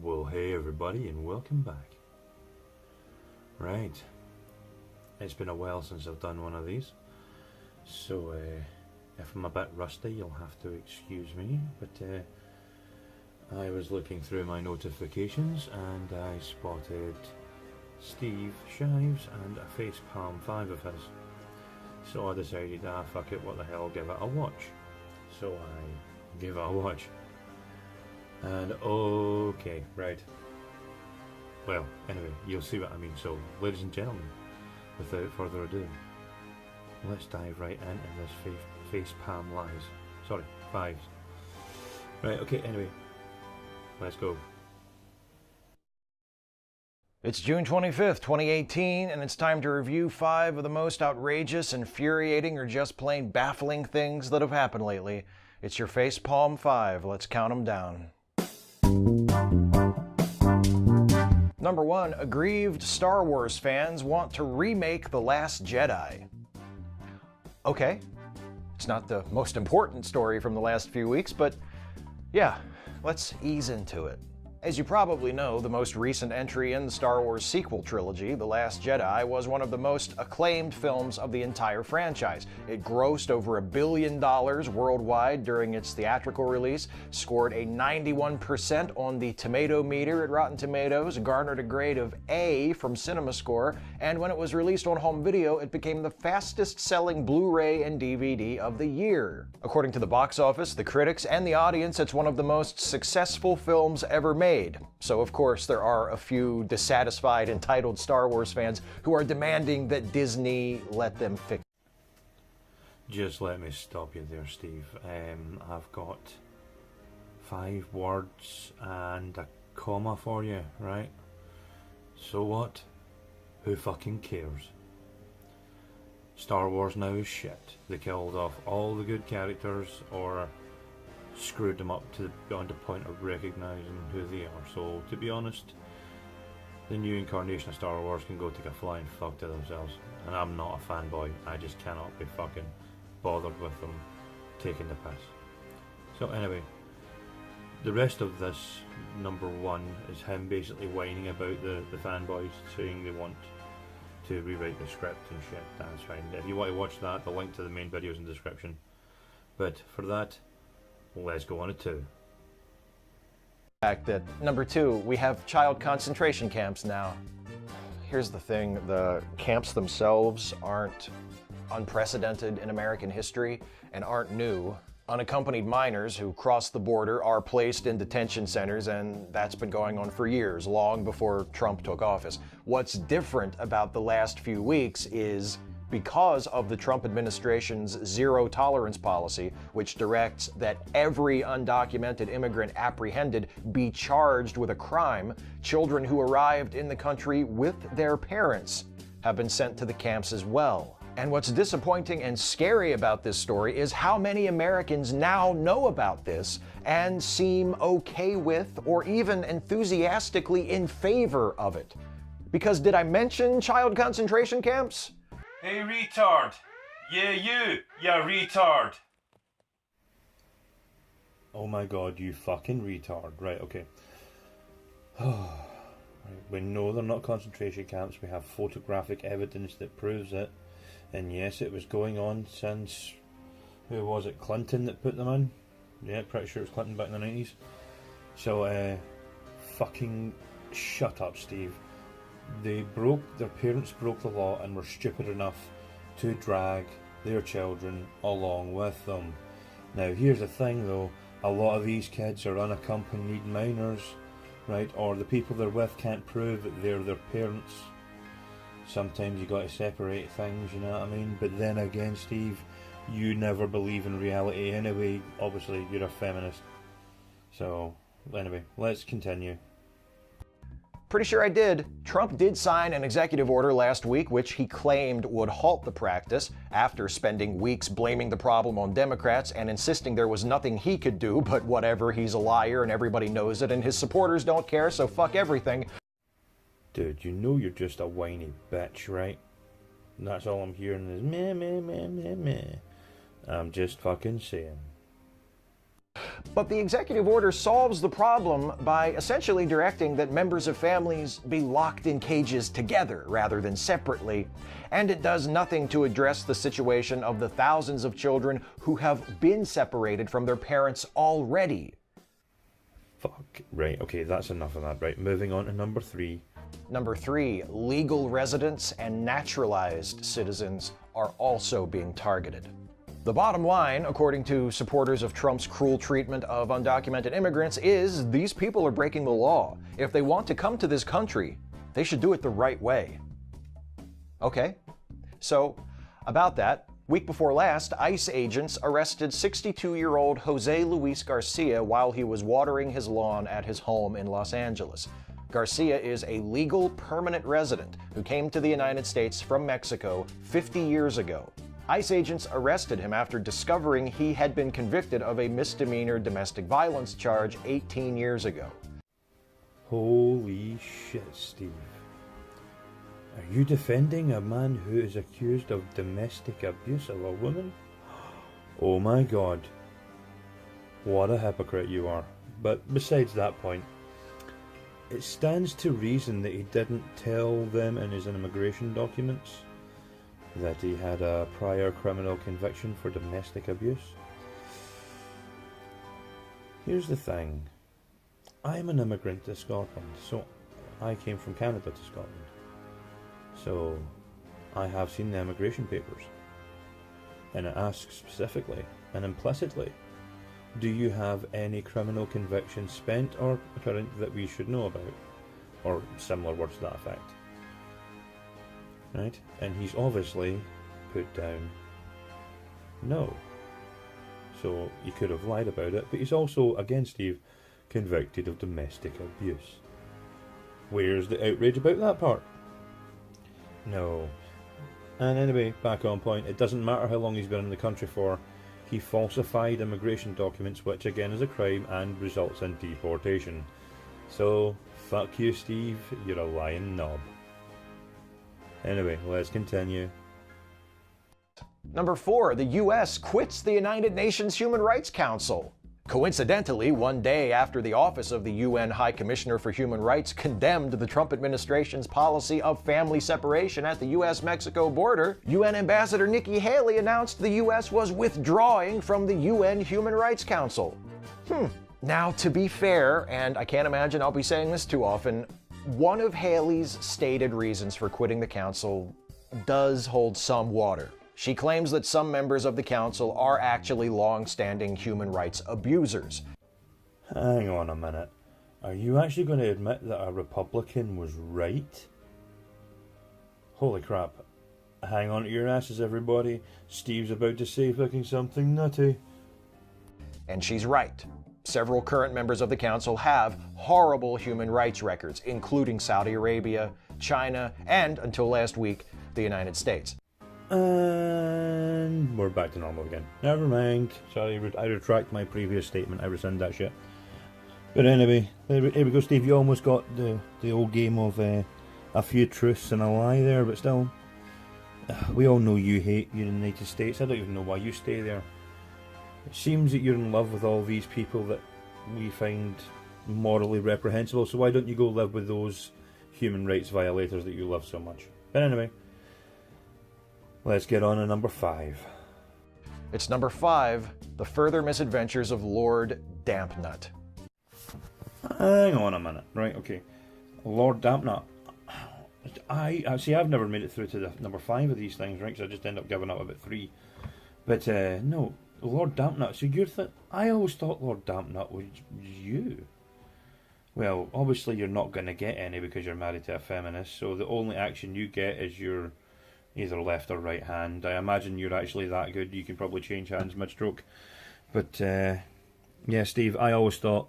Well, hey everybody, and welcome back. Right, it's been a while since I've done one of these, so if I'm a bit rusty, you'll have to excuse me, but I was looking through my notifications and I spotted Steve Shives and a facepalm 5 of his, so I decided, fuck it, what the hell, give it a watch. So I gave it a watch. And okay, right. Well, anyway, you'll see what I mean. So, ladies and gentlemen, without further ado, let's dive right into this facepalm lies. Sorry, fives. Right, okay, anyway, let's go. It's June 25th, 2018, and it's time to review 5 of the most outrageous, infuriating, or just plain baffling things that have happened lately. It's your facepalm 5. Let's count them down. Number 1, aggrieved Star Wars fans want to remake The Last Jedi. Okay, it's not the most important story from the last few weeks, but yeah, let's ease into it. As you probably know, the most recent entry in the Star Wars sequel trilogy, The Last Jedi, was one of the most acclaimed films of the entire franchise. It grossed over $1 billion worldwide during its theatrical release, scored a 91% on the tomato meter at Rotten Tomatoes, garnered a grade of A from CinemaScore, and when it was released on home video, it became the fastest-selling Blu-ray and DVD of the year. According to the box office, the critics, and the audience, it's one of the most successful films ever made. So of course there are a few dissatisfied, entitled Star Wars fans who are demanding that Disney let them fix. Just let me stop you there, Steve. I've got 5 words and a comma for you, right? So what? Who fucking cares? Star Wars now is shit. They killed off all the good characters, or screwed them up to beyond the point of recognising who they are. So, to be honest, the new incarnation of Star Wars can go take a flying fuck to themselves. And I'm not a fanboy. I just cannot be fucking bothered with them taking the piss. So anyway, the rest of this number 1 is him basically whining about the fanboys, saying they want to rewrite the script and shit. That's fine. If you want to watch that, the link to the main video is in the description. But for that, let's go on to 2. Fact that number 2, we have child concentration camps now. Here's the thing, the camps themselves aren't unprecedented in American history and aren't new. Unaccompanied minors who cross the border are placed in detention centers, and that's been going on for years, long before Trump took office. What's different about the last few weeks is because of the Trump administration's zero-tolerance policy, which directs that every undocumented immigrant apprehended be charged with a crime, children who arrived in the country with their parents have been sent to the camps as well. And what's disappointing and scary about this story is how many Americans now know about this and seem okay with, or even enthusiastically in favor of it. Because did I mention child concentration camps? Hey retard! Yeah, you retard! Oh my god, you fucking retard. Right, okay. Right, we know they're not concentration camps, we have photographic evidence that proves it. And yes, it was going on since, who was it, Clinton that put them in? Yeah, pretty sure it was Clinton back in the 90s. So, fucking shut up, Steve. Their parents broke the law and were stupid enough to drag their children along with them. Now here's the thing though, a lot of these kids are unaccompanied minors, right, or the people they're with can't prove that they're their parents. Sometimes you gotta separate things, you know what I mean? But then again, Steve, you never believe in reality anyway. Obviously you're a feminist. So anyway, let's continue. Pretty sure I did. Trump did sign an executive order last week which he claimed would halt the practice, after spending weeks blaming the problem on Democrats and insisting there was nothing he could do, but whatever, he's a liar and everybody knows it and his supporters don't care, so fuck everything. Dude, you know you're just a whiny bitch, right? And that's all I'm hearing is meh meh meh meh meh. I'm just fucking saying. But the executive order solves the problem by essentially directing that members of families be locked in cages together rather than separately, and it does nothing to address the situation of the thousands of children who have been separated from their parents already. Fuck. Right, okay, that's enough of that. Right, moving on to number 3. Number 3, legal residents and naturalized citizens are also being targeted. The bottom line, according to supporters of Trump's cruel treatment of undocumented immigrants, is these people are breaking the law. If they want to come to this country, they should do it the right way. Okay, so about that, week before last, ICE agents arrested 62-year-old Jose Luis Garcia while he was watering his lawn at his home in Los Angeles. Garcia is a legal permanent resident who came to the United States from Mexico 50 years ago. ICE agents arrested him after discovering he had been convicted of a misdemeanor domestic violence charge 18 years ago. Holy shit, Steve. Are you defending a man who is accused of domestic abuse of a woman? Oh my god. What a hypocrite you are. But besides that point, it stands to reason that he didn't tell them in his immigration documents that he had a prior criminal conviction for domestic abuse. Here's the thing. I'm an immigrant to Scotland, so I came from Canada to Scotland. So I have seen the immigration papers. And it asks specifically and implicitly, do you have any criminal convictions spent or current that we should know about? Or similar words to that effect. Right? And he's obviously put down no. So he could have lied about it, but he's also, again Steve, convicted of domestic abuse. Where's the outrage about that part? No. And anyway, back on point, it doesn't matter how long he's been in the country for, he falsified immigration documents, which again is a crime and results in deportation. So, fuck you Steve, you're a lying knob. Anyway, let's continue. Number 4, the U.S. quits the United Nations Human Rights Council. Coincidentally, one day after the Office of the UN High Commissioner for Human Rights condemned the Trump administration's policy of family separation at the U.S.-Mexico border, UN Ambassador Nikki Haley announced the U.S. was withdrawing from the UN Human Rights Council. Now, to be fair, and I can't imagine I'll be saying this too often, one of Haley's stated reasons for quitting the council does hold some water. She claims that some members of the council are actually long-standing human rights abusers. Hang on a minute. Are you actually going to admit that a Republican was right? Holy crap. Hang on to your asses, everybody. Steve's about to say fucking something nutty. And she's right. Several current members of the council have horrible human rights records, including Saudi Arabia, China, and, until last week, the United States. And we're back to normal again. Never mind. Sorry, I retract my previous statement. I rescind that shit. But anyway, here we go, Steve. You almost got the old game of a few truths and a lie there, but still. We all know you hate the United States. I don't even know why you stay there. It seems that you're in love with all these people that we find morally reprehensible, so why don't you go live with those human rights violators that you love so much? But anyway, let's get on to number 5. It's number 5, The Further Misadventures of Lord Dampnut. Hang on a minute. Right, okay. Lord Dampnut. I see, I've never made it through to the number 5 of these things, right? Because I just end up giving up about 3. But, no. Lord Dampnut. So I always thought Lord Dampnut was you. Well, obviously you're not going to get any because you're married to a feminist, so the only action you get is your either left or right hand. I imagine you're actually that good, you can probably change hands mid-stroke. But, yeah, Steve, I always thought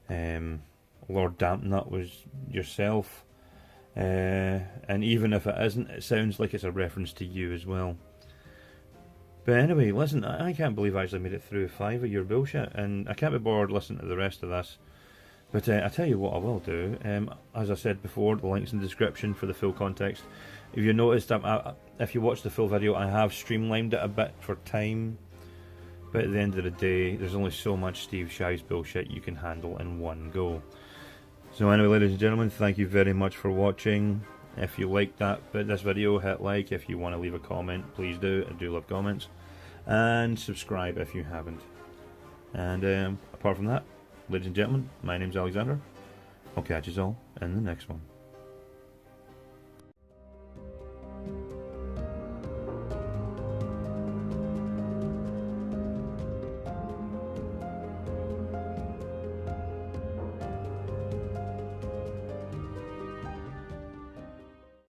Lord Dampnut was yourself. And even if it isn't, it sounds like it's a reference to you as well. But anyway, listen, I can't believe I actually made it through 5 of your bullshit, and I can't be bored listening to the rest of this. But I tell you what I will do, as I said before, the link's in the description for the full context. If you noticed, if you watch the full video, I have streamlined it a bit for time. But at the end of the day, there's only so much Steve Shives bullshit you can handle in one go. So anyway, ladies and gentlemen, thank you very much for watching. If you liked this video, hit like. If you want to leave a comment, please do. I do love comments. And subscribe if you haven't. And apart from that, ladies and gentlemen, my name's Alexander. I'll catch you all in the next one.